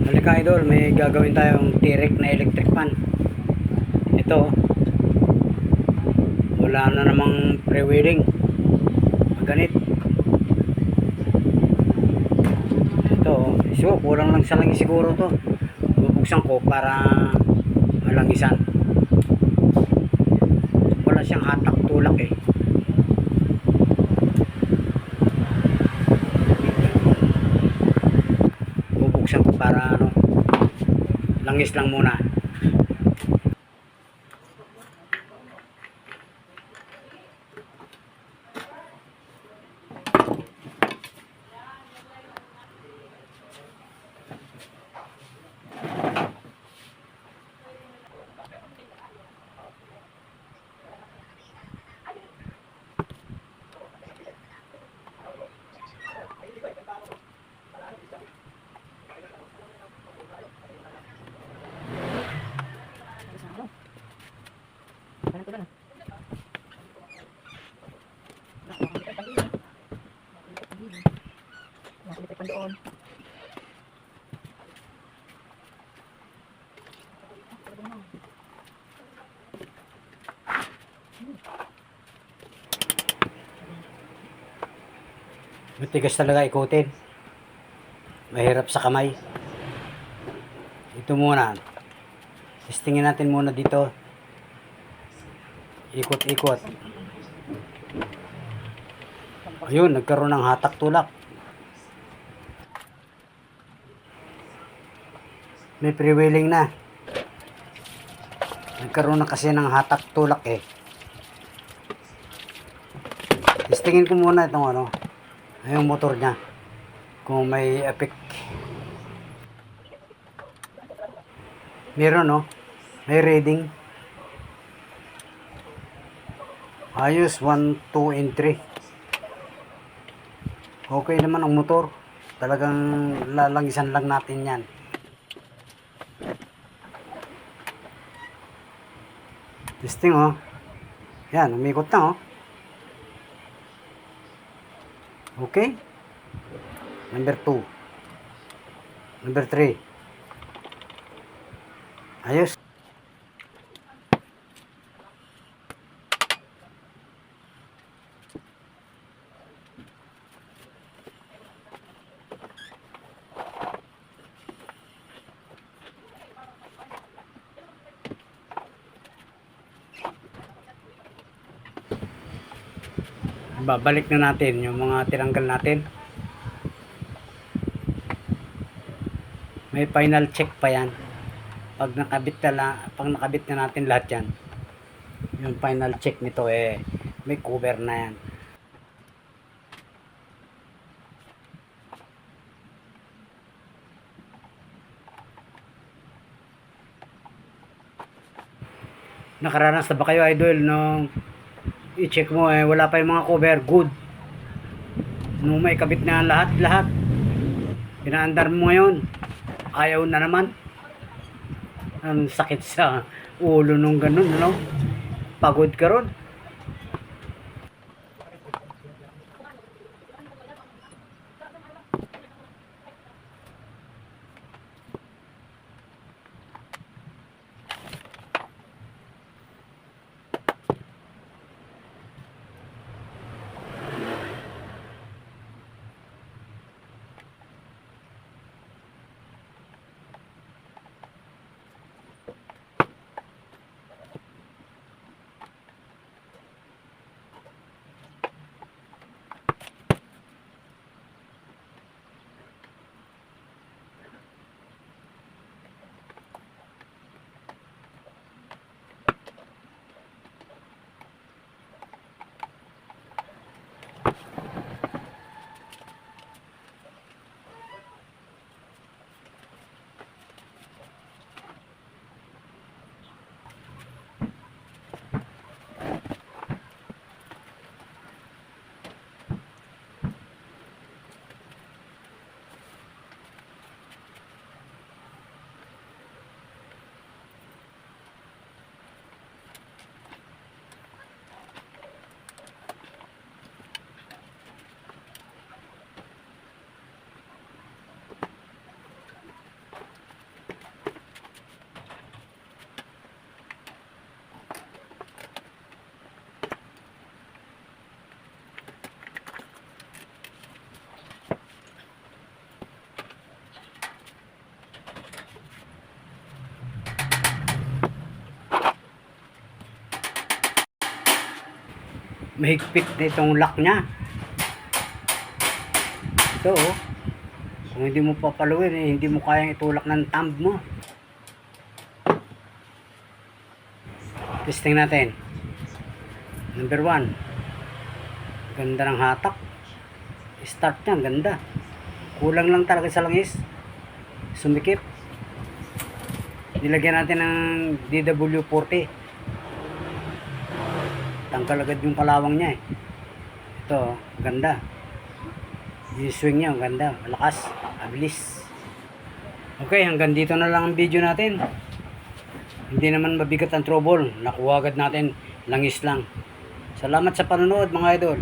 Halika idol, may gagawin tayong direct na electric fan. Ito, wala na namang pre-welding. Maganit. Ito, so kulang lang sa langis siguro to. Bubuksan ko para malangisan. Wala siyang hatak tulak eh. Bubuksan ko para langis lang muna. Doon. Matigas talaga ikutin. Mahirap sa kamay. Ito muna. Testingin natin muna dito. Ikot-ikot. Ayun, nagkaroon ng hatak tulak. May pre-wheeling na. Nagkaroon na kasi ng hatak tulak eh. Testingin ko muna itong yung motor niya. Kung may effect. Meron may reading. Ayos, 1, 2, and 3. Okay naman ang motor. Talagang lalangisan lang natin yan. Testing yan, umikot na Okay. Number 2. Number 3. Ayos. Babalik na natin yung mga tinanggal natin. May final check pa yan. Pag nakabit na natin lahat yan. Yung final check nito may cover na yan. Nakaranas na ba kayo idol nung i-check mo wala pa yung mga cover? Good. Nung may kabit na lahat pinaandar mo ngayon, ayaw na naman. Ang sakit sa ulo nung ganun, pagod ka ron. mahigpit na itong lock niya. Ito oh. Kung hindi mo papaluin, hindi mo kayang itulak ng thumb mo. Testing natin. Number 1. Ganda ng hatak. Start niya, ganda. Kulang lang talaga sa langis. Sumikip. Nilagyan natin ng DW40. Tanggal agad yung kalawang niya eh. Ito, ganda. Yung swing niya, ganda. Malakas. Abilis. Okay, hanggang dito na lang ang video natin. Hindi naman mabigat ang trouble. Nakuha agad natin. Langis lang. Salamat sa panonood mga idol.